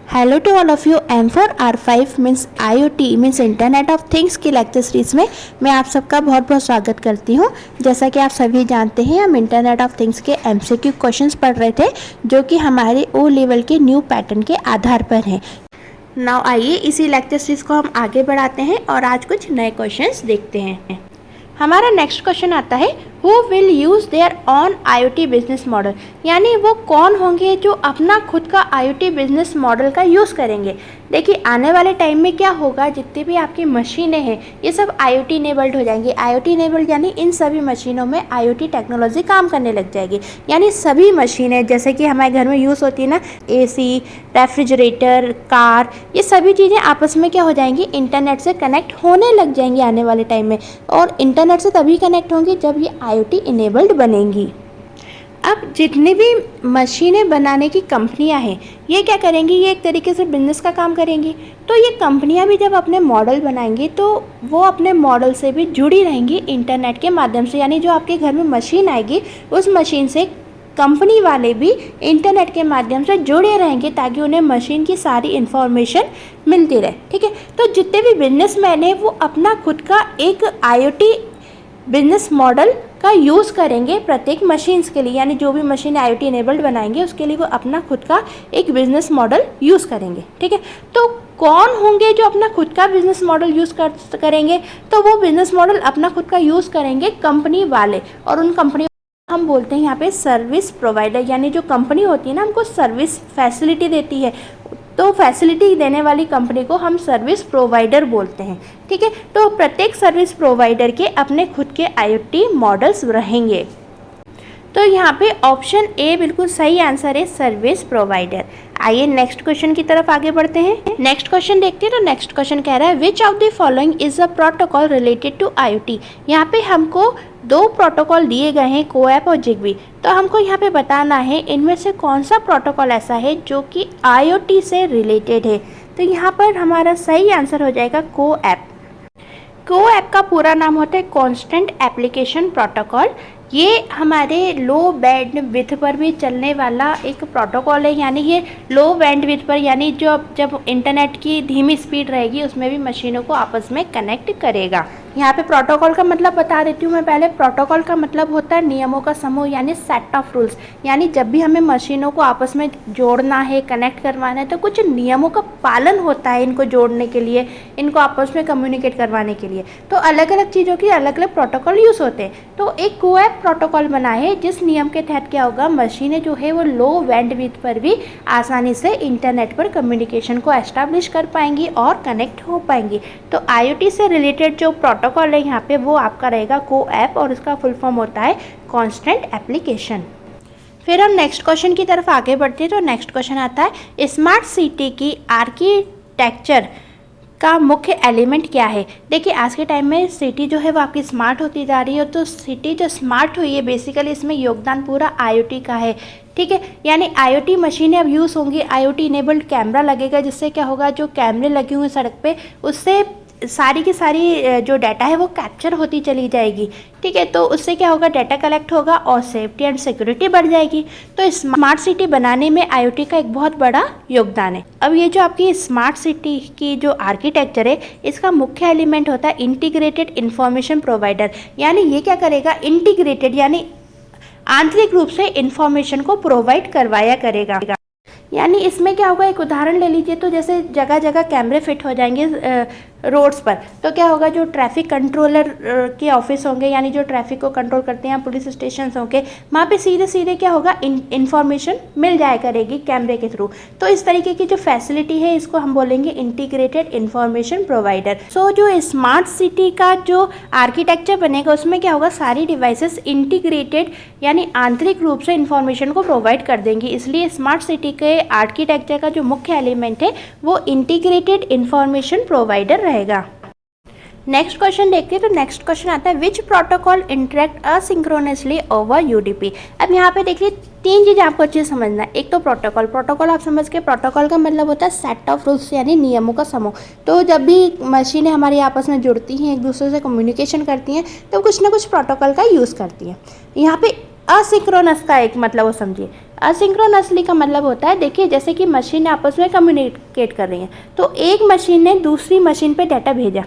Hello to all of you. M4R5 means IoT means internet of things की lecture series में मैं आप सबका बहुत बहुत स्वागत करती हूँ। जैसा कि आप सभी जानते हैं, हम इंटरनेट ऑफ थिंग्स के MCQ क्वेश्चंस पढ़ रहे थे जो कि हमारे O लेवल के न्यू पैटर्न के आधार पर हैं। नाउ आइए इसी लेक्चर सीरीज़ को हम आगे बढ़ाते हैं और आज कुछ नए क्वेश्चंस देखते हैं। हमारा नेक्स्ट क्वेश्चन आता है, who will use their on IoT business model, यानी वो कौन होंगे जो अपना खुद का IoT बिजनेस मॉडल का यूज़ करेंगे। देखिए आने वाले टाइम में क्या होगा, जितनी भी आपकी मशीनें हैं ये सब IoT इनेबल्ड हो जाएंगी। IoT इनेबल्ड यानी इन सभी मशीनों में IoT टेक्नोलॉजी काम करने लग जाएगी। यानी सभी मशीनें जैसे कि हमारे घर में यूज़ होती है ना, AC, रेफ्रिजरेटर, कार, ये सभी चीज़ें आपस में क्या हो जाएंगी, इंटरनेट से कनेक्ट होने लग जाएंगी आने वाले टाइम में। और इंटरनेट से तभी कनेक्ट होंगी जब ये IoT इनेबल्ड बनेंगी। अब जितनी भी मशीनें बनाने की कंपनियां हैं ये क्या करेंगी, ये एक तरीके से बिजनेस का काम करेंगी। तो ये कंपनियां भी जब अपने मॉडल बनाएंगी तो वो अपने मॉडल से भी जुड़ी रहेंगी इंटरनेट के माध्यम से। यानी जो आपके घर में मशीन आएगी उस मशीन से कंपनी वाले भी इंटरनेट के माध्यम से जुड़े रहेंगे ताकि उन्हें मशीन की सारी इन्फॉर्मेशन मिलती रहे। ठीक है, तो जितने भी बिजनेसमैन हैं वो अपना खुद का एक IoT बिजनेस मॉडल का यूज़ करेंगे प्रत्येक मशीन्स के लिए। यानी जो भी मशीन IoT इनेबल्ड बनाएंगे उसके लिए वो अपना खुद का एक बिजनेस मॉडल यूज़ करेंगे। ठीक है, तो कौन होंगे जो अपना खुद का बिजनेस मॉडल यूज़ करेंगे, तो वो बिजनेस मॉडल अपना खुद का यूज़ करेंगे कंपनी वाले। और उन कंपनी हम बोलते हैं यहाँ पे सर्विस प्रोवाइडर, यानी जो कंपनी होती है ना हमको सर्विस फैसिलिटी देती है, तो फैसिलिटी देने वाली कंपनी को हम सर्विस प्रोवाइडर बोलते हैं। ठीक है, तो प्रत्येक सर्विस प्रोवाइडर के अपने खुद के IoT मॉडल्स रहेंगे। तो यहाँ पे ऑप्शन ए बिल्कुल सही आंसर है, सर्विस प्रोवाइडर। आइए नेक्स्ट क्वेश्चन की तरफ आगे बढ़ते हैं। नेक्स्ट क्वेश्चन देखते हैं। तो नेक्स्ट क्वेश्चन कह रहा है, which of the following is a protocol related to IoT। यहाँ पे हमको दो प्रोटोकॉल दिए गए हैं, कोएप और जिगबी। तो हमको यहाँ पे बताना है इनमें से कौन सा प्रोटोकॉल ऐसा है जो कि IoT से रिलेटेड है। तो यहाँ पर हमारा सही आंसर हो जाएगा कोएप। कोएप का पूरा नाम होता है कॉन्स्टेंट एप्लीकेशन प्रोटोकॉल। ये हमारे लो बैंडविड्थ पर भी चलने वाला एक प्रोटोकॉल है। यानी ये लो बैंडविड्थ पर, यानी जब इंटरनेट की धीमी स्पीड रहेगी उसमें भी मशीनों को आपस में कनेक्ट करेगा। यहाँ पे प्रोटोकॉल का मतलब बता देती हूँ मैं पहले। प्रोटोकॉल का मतलब होता है नियमों का समूह, यानी सेट ऑफ रूल्स। यानी जब भी हमें मशीनों को आपस में जोड़ना है, कनेक्ट करवाना है, तो कुछ नियमों का पालन होता है इनको जोड़ने के लिए, इनको आपस में कम्युनिकेट करवाने के लिए। तो अलग अलग चीज़ों के अलग अलग प्रोटोकॉल यूज़ होते हैं। तो एक कोएप प्रोटोकॉल बना है जिस नियम के तहत क्या होगा, मशीनें जो है वो लो बैंडविड्थ पर भी आसानी से इंटरनेट पर कम्युनिकेशन को एस्टैब्लिश कर पाएंगी और कनेक्ट हो पाएंगी। तो IoT से रिलेटेड जो प्रोटोकॉल है यहाँ पे वो आपका रहेगा कोएप, और इसका फुल फॉर्म होता है कॉन्स्टेंट एप्लीकेशन। फिर हम नेक्स्ट क्वेश्चन की तरफ आगे बढ़ते हैं। तो नेक्स्ट क्वेश्चन आता है, स्मार्ट सिटी की आर्किटेक्चर का मुख्य एलिमेंट क्या है। देखिए आज के टाइम में सिटी जो है वो आपकी स्मार्ट होती जा रही है। तो सिटी जो स्मार्ट हुई है बेसिकली इसमें योगदान पूरा IoT का है। ठीक है, यानी IoT मशीनें अब यूज़ होंगी, IoT इनेबल्ड कैमरा लगेगा, जिससे क्या होगा, जो कैमरे लगे हुए सड़क पे उससे सारी की सारी जो डाटा है वो कैप्चर होती चली जाएगी। ठीक है, तो उससे क्या होगा, डाटा कलेक्ट होगा और सेफ्टी एंड सिक्योरिटी बढ़ जाएगी। तो स्मार्ट सिटी बनाने में IoT का एक बहुत बड़ा योगदान है। अब ये जो आपकी स्मार्ट सिटी की जो आर्किटेक्चर है इसका मुख्य एलिमेंट होता है इंटीग्रेटेड इंफॉर्मेशन प्रोवाइडर। यानी ये क्या करेगा, इंटीग्रेटेड यानी आंतरिक रूप से इंफॉर्मेशन को प्रोवाइड करवाया करेगा। यानी इसमें क्या होगा, एक उदाहरण ले लीजिए, तो जैसे जगह जगह कैमरे फिट हो जाएंगे रोड्स पर, तो क्या होगा, जो ट्रैफिक कंट्रोलर के ऑफिस होंगे, यानी जो ट्रैफिक को कंट्रोल करते हैं, पुलिस स्टेशन होंगे, वहाँ पे सीधे सीधे क्या होगा, इन्फॉर्मेशन मिल जाया करेगी कैमरे के थ्रू। तो इस तरीके की जो फैसिलिटी है इसको हम बोलेंगे इंटीग्रेटेड इंफॉर्मेशन प्रोवाइडर। सो जो स्मार्ट सिटी का जो आर्किटेक्चर बनेगा उसमें क्या होगा, सारी डिवाइसेस इंटीग्रेटेड यानी आंतरिक रूप से इंफॉर्मेशन को प्रोवाइड कर देंगी। इसलिए स्मार्ट सिटी के आर्किटेक्चर का जो मुख्य एलिमेंट है वो इंटीग्रेटेड इंफॉर्मेशन प्रोवाइडर रहेगा। नेक्स्ट क्वेश्चन देखते हैं। तो नेक्स्ट क्वेश्चन आता है, विच protocol interact asynchronously over UDP। अब यहाँ पे देखिए तीन चीज़ आपको अच्छे से समझना है। एक तो प्रोटोकॉल आप समझ के, प्रोटोकॉल का मतलब होता है सेट ऑफ रूल्स यानी नियमों का समूह। तो जब भी मशीनें हमारी आपस में जुड़ती हैं, एक दूसरे से कम्युनिकेशन करती हैं, तो कुछ ना कुछ प्रोटोकॉल का यूज़ करती हैं। यहाँ पे असिंक्रोनस का एक मतलब वो समझिए। असिंक्रोनसली का मतलब होता है, देखिए जैसे कि मशीन आपस में कम्युनिकेट कर रही हैं, तो एक मशीन ने दूसरी मशीन पे डाटा भेजा,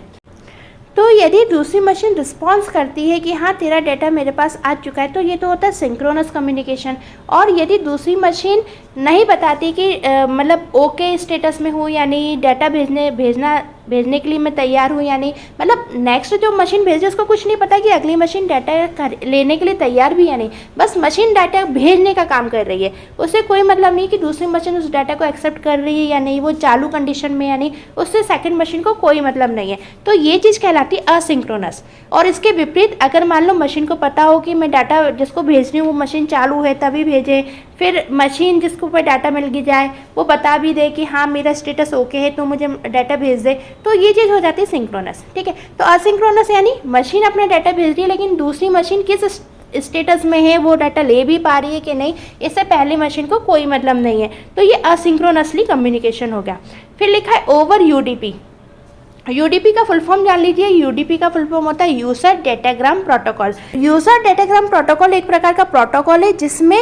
तो यदि दूसरी मशीन रिस्पॉन्स करती है कि हाँ तेरा डाटा मेरे पास आ चुका है, तो ये तो होता है सिंक्रोनस कम्युनिकेशन। और यदि दूसरी मशीन नहीं बताती कि मतलब ओके स्टेटस में हूँ, यानी डाटा भेजने के लिए मैं तैयार हूँ, यानी मतलब नेक्स्ट जो मशीन भेजे उसको कुछ नहीं पता कि अगली मशीन डाटा लेने के लिए तैयार भी या नहीं, बस मशीन डाटा भेजने का काम कर रही है, उससे कोई मतलब नहीं कि दूसरी मशीन उस डाटा को एक्सेप्ट कर रही है या नहीं, वो चालू कंडीशन में या नहीं, उससे सेकंड मशीन को कोई मतलब नहीं है। तो ये चीज़ कहलाती है असिंक्रोनस। और इसके विपरीत अगर मान लो मशीन को पता हो कि मैं डाटा जिसको भेज रही हूँ वो मशीन चालू है तभी भेजें, फिर मशीन जिसको पर डाटा मिल गई जाए वो बता भी दे कि हाँ मेरा स्टेटस ओके है तो मुझे डाटा भेज दे, तो ये चीज़ हो जाती है सिंक्रोनस। ठीक है, तो असिंक्रोनस यानी मशीन अपना डाटा भेज रही है लेकिन दूसरी मशीन किस स्टेटस में है, वो डाटा ले भी पा रही है कि नहीं, इससे पहली मशीन को कोई मतलब नहीं है, तो ये असिंक्रोनसली कम्युनिकेशन हो गया। फिर लिखा है ओवर यूडीपी। यूडीपी का फुल फॉर्म जान लीजिए। यूडीपी का फुल फॉर्म होता है user datagram protocol. User datagram protocol एक प्रकार का प्रोटोकॉल है जिसमें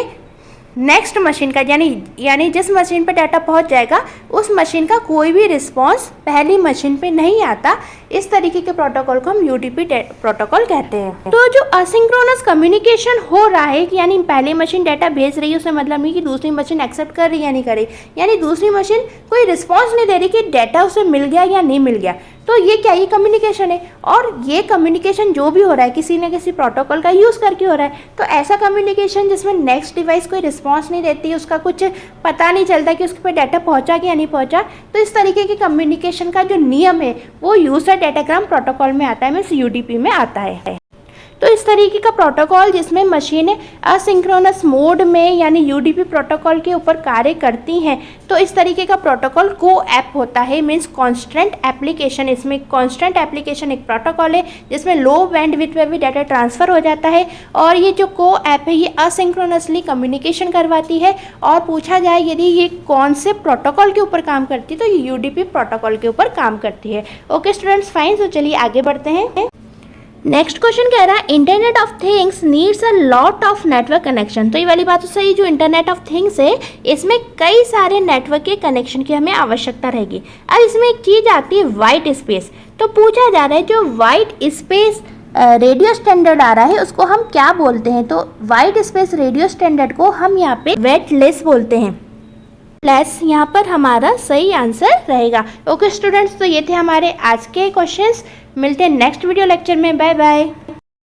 नेक्स्ट मशीन का यानी जिस मशीन पर डाटा पहुंच जाएगा उस मशीन का कोई भी रिस्पांस पहली मशीन पे नहीं आता, इस तरीके के प्रोटोकॉल को हम यूडीपी प्रोटोकॉल कहते हैं। तो जो असिंक्रोनस कम्युनिकेशन हो रहा है यानी पहली मशीन डाटा भेज रही है, उससे मतलब नहीं कि दूसरी मशीन एक्सेप्ट कर रही है या नहीं कर रही, यानी दूसरी मशीन कोई रिस्पॉन्स नहीं दे रही कि डाटा उसे मिल गया या नहीं मिल गया, तो ये क्या ही कम्युनिकेशन है। और ये कम्युनिकेशन जो भी हो रहा है किसी न किसी प्रोटोकॉल का यूज़ करके हो रहा है, तो ऐसा कम्युनिकेशन जिसमें नेक्स्ट डिवाइस कोई रिस्पॉन्स नहीं देती, उसका कुछ पता नहीं चलता कि उसके पे डाटा पहुंचा कि या नहीं पहुंचा, तो इस तरीके के कम्युनिकेशन का जो नियम है वो यूजर डेटाग्राम प्रोटोकॉल में आता है, मीन्स यूडीपी में आता है। तो इस तरीके का प्रोटोकॉल जिसमें मशीनें असिंक्रोनस मोड में यानी यूडीपी प्रोटोकॉल के ऊपर कार्य करती हैं, तो इस तरीके का प्रोटोकॉल को ऐप होता है, मीन्स कॉन्स्टेंट एप्लीकेशन। इसमें कॉन्स्टेंट एप्लीकेशन एक प्रोटोकॉल है जिसमें लो बैंडविड्थ में भी डाटा ट्रांसफ़र हो जाता है, और ये जो को ऐप है ये असिंक्रोनसली कम्युनिकेशन करवाती है। और पूछा जाए यदि ये कौन से प्रोटोकॉल के ऊपर काम करती है, तो ये यूडीपी प्रोटोकॉल के ऊपर काम करती है। ओके स्टूडेंट्स, फाइन, तो चलिए आगे बढ़ते हैं। नेक्स्ट क्वेश्चन कह रहा है internet of things needs a lot of network connection. तो ये वाली बात तो सही, जो इंटरनेट ऑफ थिंग्स है इसमें कई सारे नेटवर्क के कनेक्शन की हमें आवश्यकता रहेगी। अब इसमें एक चीज़ आती है वाइट स्पेस। तो पूछा जा रहा है जो वाइट स्पेस रेडियो स्टैंडर्ड आ रहा है उसको हम क्या बोलते हैं, तो वाइट स्पेस रेडियो स्टैंडर्ड को हम यहाँ पे वेटलेस बोलते हैं। प्लस यहाँ पर हमारा सही आंसर रहेगा। ओके स्टूडेंट्स, तो ये थे हमारे आज के क्वेश्चंस। मिलते हैं नेक्स्ट वीडियो लेक्चर में। Bye bye.